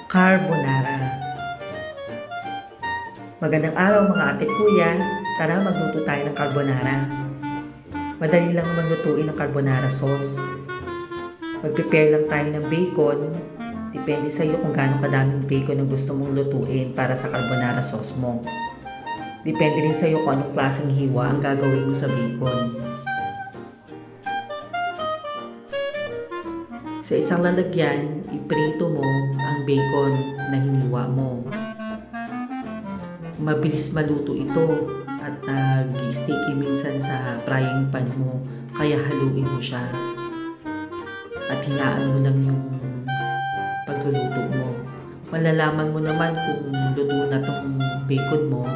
Carbonara. Magandang araw mga ate at kuya. Tara magluto tayo ng carbonara. Madali lang naman lutuin ang carbonara sauce. Mag-prepare lang tayo ng bacon. Depende sa iyo kung gaano kadaming bacon ang gusto mong lutuin para sa carbonara sauce mo. Depende rin sa iyo kung anong klaseng hiwa ang gagawin mo sa bacon. Sa isang lalagyan, iprito mo ang bacon na hiniwa mo. Mabilis maluto ito at nag-sticky minsan sa frying pan mo, kaya haluin mo siya. At hinaan mo lang yung pagluluto mo. Malalaman mo naman kung luto na tong bacon mo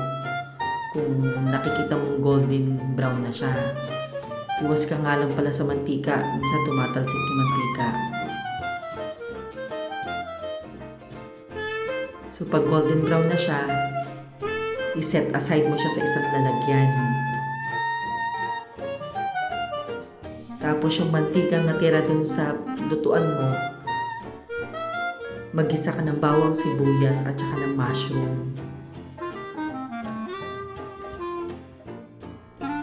kung nakikita mong golden brown na siya. Iwas ka nga lang pala sa mantika, minsan tumatalsik yung mantika. So pag golden brown na siya, i-set aside mo siya sa isang lalagyan. Tapos yung mantikang natira dun sa lutuan mo, mag-isa ka ng bawang sibuyas at saka ng mushroom.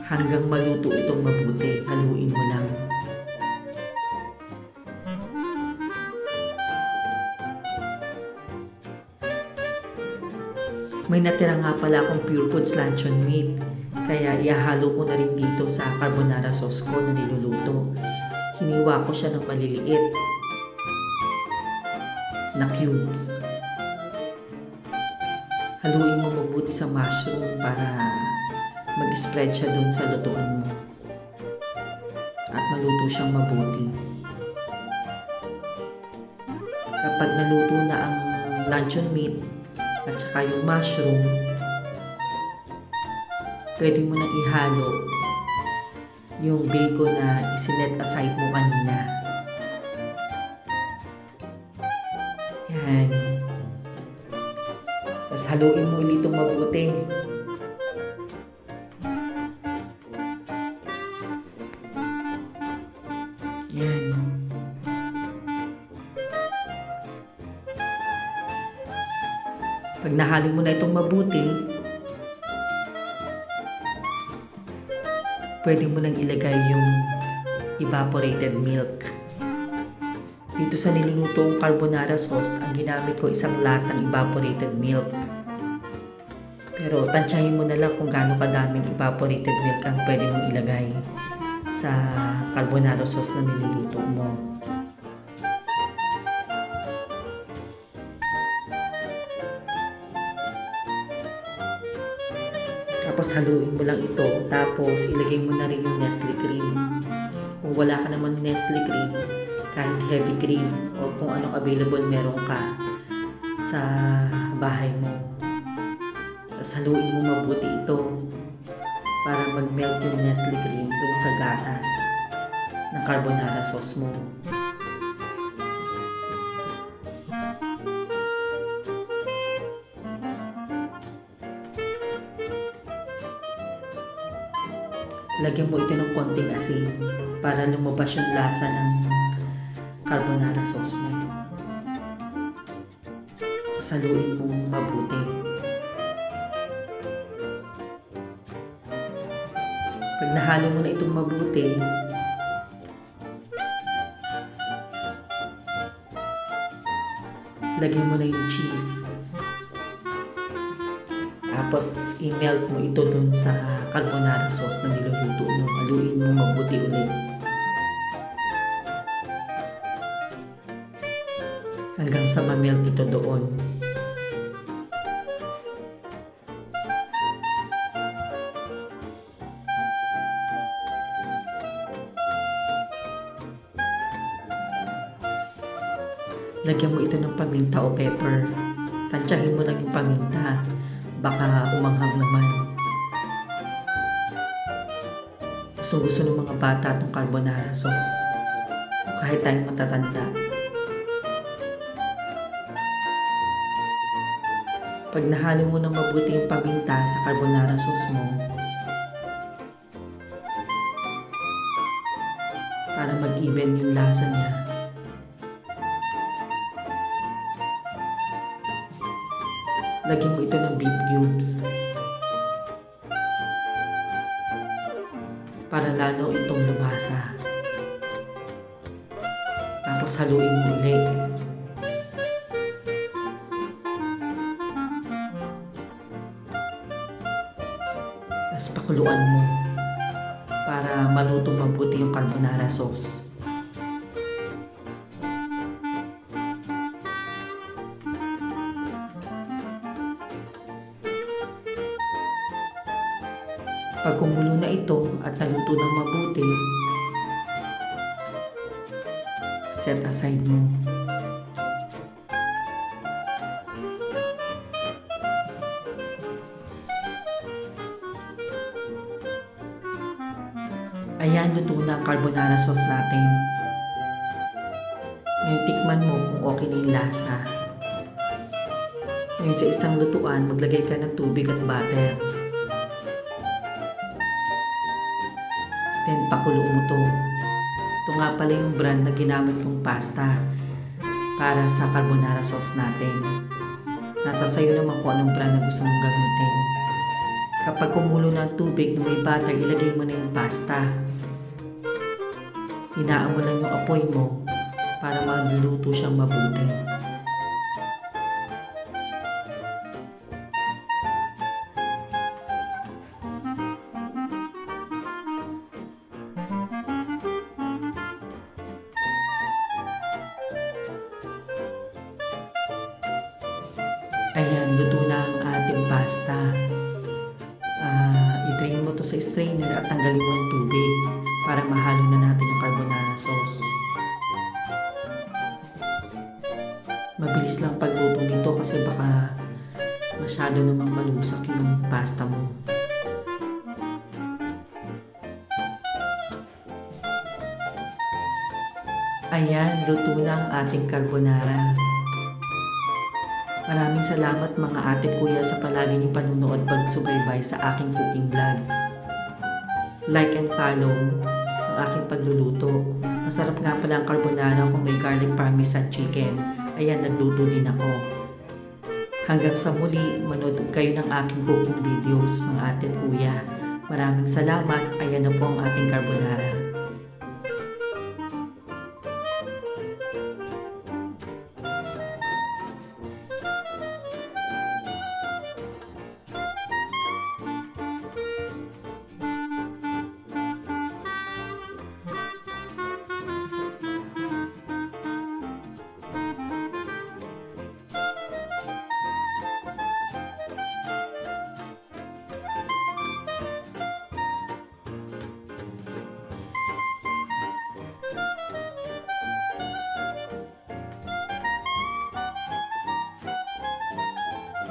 Hanggang maluto itong mabuti, haluin mo lang. May natira nga pala akong Pure Foods luncheon meat, kaya ihahalo ko na rin dito sa carbonara sauce ko na niluluto. Hiniwa ko siya ng maliliit na cubes. Haluin mo mabuti sa mushroom para mag-spread siya dun sa lutuan mo at maluto siyang mabuti. Kapag naluto na ang luncheon meat at saka yung mushroom, pwede mo nang ihalo yung bacon na isinet aside mo kanina. Yan. Tapos haluin mo ulit itong mabuti. Yan. Pag nahalo mo na itong mabuti, pwede mo nang ilagay yung evaporated milk. Dito sa nilulutong carbonara sauce, ang ginamit ko isang latang evaporated milk. Pero tansyahin mo na lang kung gaano kadaming evaporated milk ang pwede mong ilagay sa carbonara sauce na niluluto mo. Tapos haluin mo lang ito. Tapos ilagay mo na rin yung Nestle cream. Kung wala ka naman Nestle cream, kahit heavy cream o kung anong available meron ka sa bahay mo. Tapos haluin mo mabuti ito para mag-melt yung Nestle cream dun sa gatas ng carbonara sauce mo. Lagyan mo ito ng konting asin para lumabas yung lasa ng carbonara sauce mo. Saluin mo mabuti. Pag nahalo mo na itong mabuti, lagyan mo na yung cheese. Tapos, i-melt mo ito dun sa carbonara sauce na niluluto mo. Haluin mo mabuti ulit. Hanggang sa ma-melt ito doon. Lagyan mo ito ng paminta o pepper. Tansyahin mo lang yung paminta. Baka umanghang naman. Gusto ng mga bata itong carbonara sauce. Kahit tayong matatanda. Pag nahalo mo ng mabuti yung paminta sa carbonara sauce mo, para mag-even yung lasa niya. Lagyan mo ito ng beef cubes. Para lalo itong lumasa. Tapos haluin mo ulit. Tapos pakuluan mo para maluto mabuti yung carbonara sauce. Pag kumulo na ito at naluto ng mabuti, set aside mo. Ayan, luto na ang carbonara sauce natin. Ngayon, tikman mo kung okay na yung lasa. Ngayon, sa isang lutuan, maglagay ka ng tubig at butter. Then, pakulo mo to. Ito nga pala yung brand na ginamit kong pasta para sa carbonara sauce natin. Nasa sayo naman kung anong brand na gusto mong gamitin. Kapag kumulo na ang tubig na may butter, ilagay mo na yung pasta. Hinaan mo lang yung apoy mo para maluto siyang mabuti. Ayan, luto na ang ating pasta. I-drain mo to sa strainer at tanggalin mo ang tubig para mahalo na natin yung carbonara sauce. Mabilis lang pagluto nito kasi baka masyado namang malusak yung pasta mo. Ayan, luto na ang ating carbonara. Maraming salamat mga ate at kuya sa palagi niyong panunood pagsubaybay sa aking cooking vlogs. Like and follow ang aking pagluluto. Masarap nga pala ang carbonara kung may garlic parmesan chicken. Ayan, nagluto din ako. Hanggang sa muli, manood kayo ng aking cooking videos mga ate at kuya. Maraming salamat. Ayan na po ang ating carbonara.